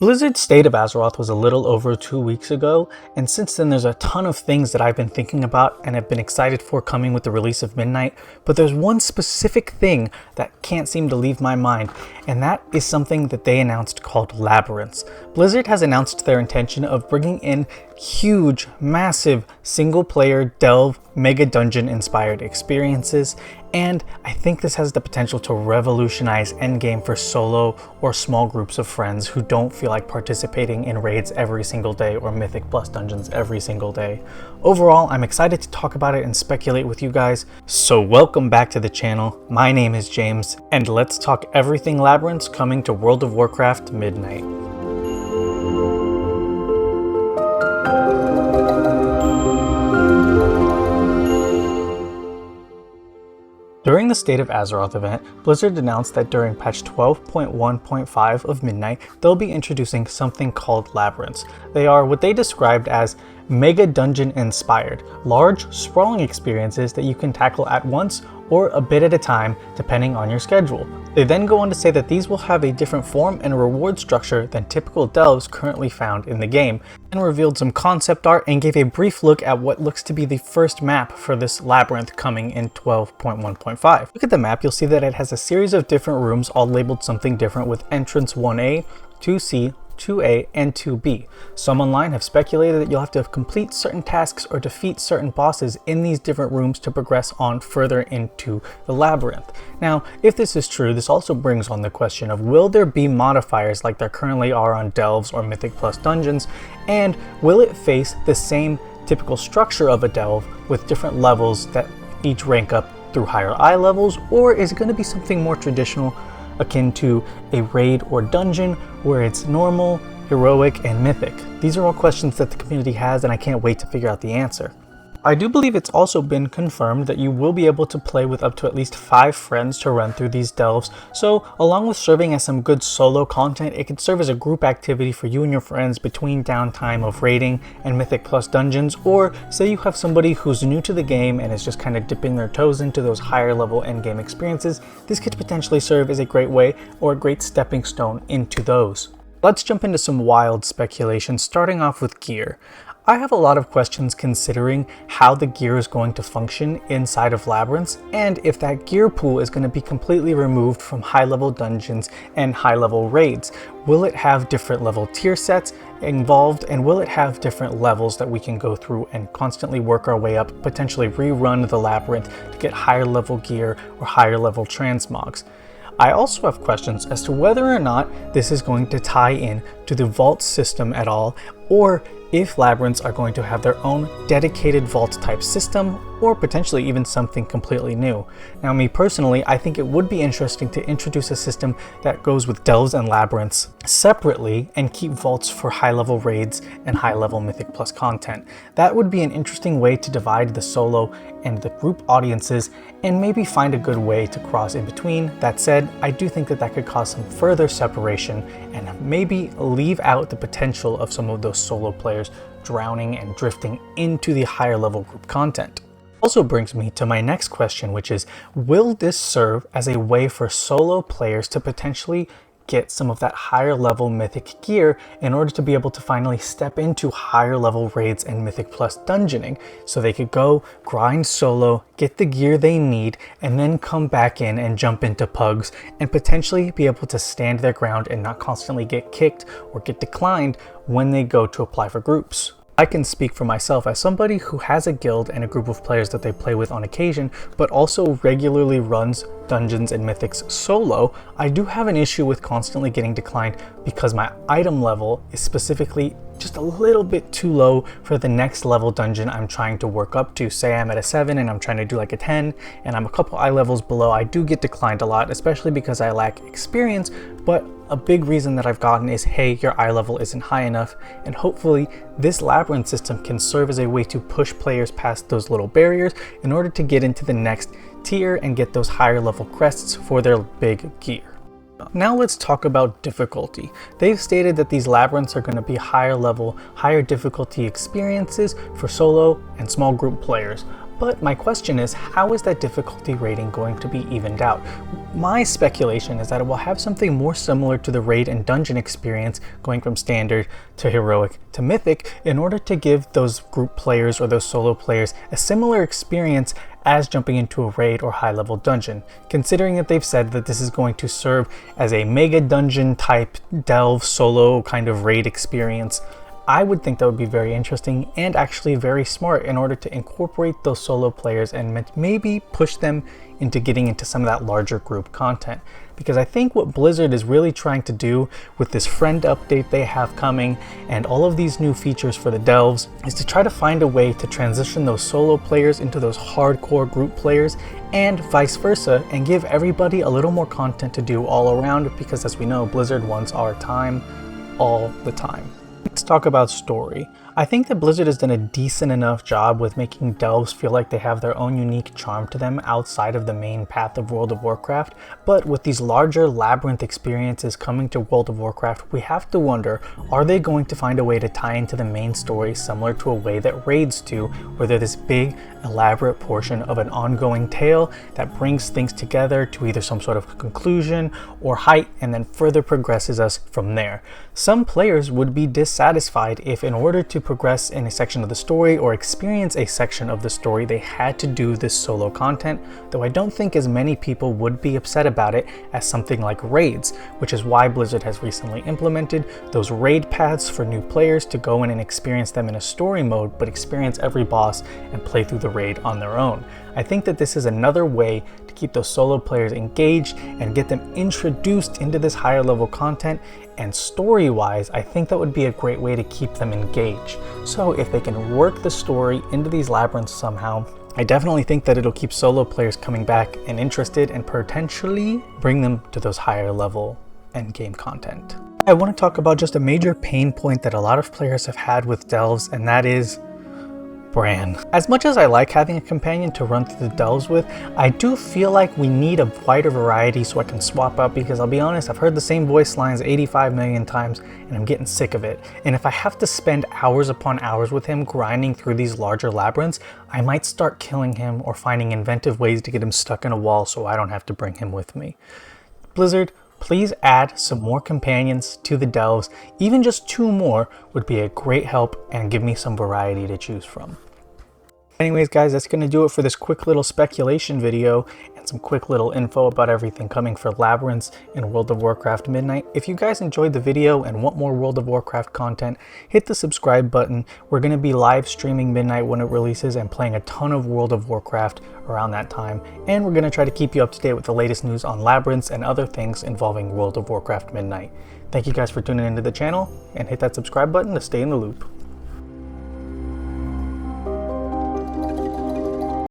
Blizzard's State of Azeroth was a little over 2 weeks ago, and since then there's a ton of things that I've been thinking about and have been excited for coming with the release of Midnight, but there's one specific thing that can't seem to leave my mind, and that is something that they announced called Labyrinths. Blizzard has announced their intention of bringing in huge, massive, single-player delve, mega dungeon inspired experiences, and I think this has the potential to revolutionize endgame for solo or small groups of friends who don't feel like participating in raids every single day or Mythic Plus dungeons every single day. Overall, I'm excited to talk about it and speculate with you guys, so welcome back to the channel. My name is James, and let's talk everything Labyrinths coming to World of Warcraft Midnight. During the State of Azeroth event, Blizzard announced that during patch 12.1.5 of Midnight, they'll be introducing something called Labyrinths. They are what they described as mega dungeon inspired, large, sprawling experiences that you can tackle at once or a bit at a time depending on your schedule. They then go on to say that these will have a different form and reward structure than typical delves currently found in the game, and revealed some concept art and gave a brief look at what looks to be the first map for this labyrinth coming in 12.1.5. Look at the map, you'll see that it has a series of different rooms all labeled something different with entrance 1A, 2C, 2A, and 2B. Some online have speculated that you'll have to complete certain tasks or defeat certain bosses in these different rooms to progress on further into the labyrinth. Now, if this is true, this also brings on the question of will there be modifiers like there currently are on delves or Mythic Plus dungeons, and will it face the same typical structure of a delve with different levels that each rank up through higher eye levels, or is it going to be something more traditional akin to a raid or dungeon where it's normal, heroic, and mythic? These are all questions that the community has, and I can't wait to figure out the answer. I do believe it's also been confirmed that you will be able to play with up to at least 5 friends to run through these delves, so along with serving as some good solo content, it can serve as a group activity for you and your friends between downtime of raiding and Mythic Plus dungeons, or say you have somebody who's new to the game and is just kind of dipping their toes into those higher level endgame experiences. This could potentially serve as a great way or a great stepping stone into those. Let's jump into some wild speculation, starting off with gear. I have a lot of questions considering how the gear is going to function inside of Labyrinths, and if that gear pool is going to be completely removed from high-level dungeons and high-level raids. Will it have different level tier sets involved, and will it have different levels that we can go through and constantly work our way up, potentially rerun the Labyrinth to get higher level gear or higher level transmogs? I also have questions as to whether or not this is going to tie in to the vault system at all, or if Labyrinths are going to have their own dedicated vault type system, or potentially even something completely new. Now, me personally, I think it would be interesting to introduce a system that goes with delves and labyrinths separately and keep vaults for high level raids and high level Mythic Plus content. That would be an interesting way to divide the solo and the group audiences and maybe find a good way to cross in between. That said, I do think that that could cause some further separation and maybe leave out the potential of some of those solo players drowning and drifting into the higher level group content. Also brings me to my next question, which is, will this serve as a way for solo players to potentially get some of that higher level mythic gear in order to be able to finally step into higher level raids and Mythic Plus dungeoning, so they could go grind solo, get the gear they need, and then come back in and jump into pugs and potentially be able to stand their ground and not constantly get kicked or get declined when they go to apply for groups. I can speak for myself as somebody who has a guild and a group of players that they play with on occasion, but also regularly runs dungeons and mythics solo. I do have an issue with constantly getting declined because my item level is specifically just a little bit too low for the next level dungeon I'm trying to work up to. Say I'm at a 7 and I'm trying to do like a 10 and I'm a couple eye levels below, I do get declined a lot, especially because I lack experience, but a big reason that I've gotten is, hey, your eye level isn't high enough, and hopefully this labyrinth system can serve as a way to push players past those little barriers in order to get into the next tier and get those higher level crests for their big gear. Now let's talk about difficulty. They've stated that these labyrinths are going to be higher level, higher difficulty experiences for solo and small group players. But my question is, how is that difficulty rating going to be evened out? My speculation is that it will have something more similar to the raid and dungeon experience, going from standard to heroic to mythic, in order to give those group players or those solo players a similar experience as jumping into a raid or high level dungeon, considering that they've said that this is going to serve as a mega dungeon type delve solo kind of raid experience. I would think that would be very interesting and actually very smart in order to incorporate those solo players and maybe push them into getting into some of that larger group content. Because I think what Blizzard is really trying to do with this friend update they have coming and all of these new features for the delves is to try to find a way to transition those solo players into those hardcore group players and vice versa, and give everybody a little more content to do all around, because as we know, Blizzard wants our time all the time. Let's talk about story. I think that Blizzard has done a decent enough job with making delves feel like they have their own unique charm to them outside of the main path of World of Warcraft, but with these larger Labyrinth experiences coming to World of Warcraft, we have to wonder, are they going to find a way to tie into the main story similar to a way that raids do, where they're this big, elaborate portion of an ongoing tale that brings things together to either some sort of conclusion or height and then further progresses us from there. Some players would be dissatisfied if, in order to progress in a section of the story or experience a section of the story, they had to do this solo content, though I don't think as many people would be upset about it as something like raids, which is why Blizzard has recently implemented those raid paths for new players to go in and experience them in a story mode, but experience every boss and play through the raid on their own. I think that this is another way to keep those solo players engaged and get them introduced into this higher level content, and story-wise, I think that would be a great way to keep them engaged. So if they can work the story into these labyrinths somehow, I definitely think that it'll keep solo players coming back and interested and potentially bring them to those higher level endgame content. I want to talk about just a major pain point that a lot of players have had with delves, and that is Bran. As much as I like having a companion to run through the delves with, I do feel like we need a wider variety so I can swap out, because I'll be honest, I've heard the same voice lines 85 million times and I'm getting sick of it. And if I have to spend hours upon hours with him grinding through these larger labyrinths, I might start killing him or finding inventive ways to get him stuck in a wall so I don't have to bring him with me. Blizzard, please add some more companions to the delves. Even just 2 more would be a great help and give me some variety to choose from. Anyways guys, that's going to do it for this quick little speculation video and some quick little info about everything coming for Labyrinths and World of Warcraft Midnight. If you guys enjoyed the video and want more World of Warcraft content, hit the subscribe button. We're going to be live streaming Midnight when it releases and playing a ton of World of Warcraft around that time. And we're going to try to keep you up to date with the latest news on Labyrinths and other things involving World of Warcraft Midnight. Thank you guys for tuning into the channel, and hit that subscribe button to stay in the loop.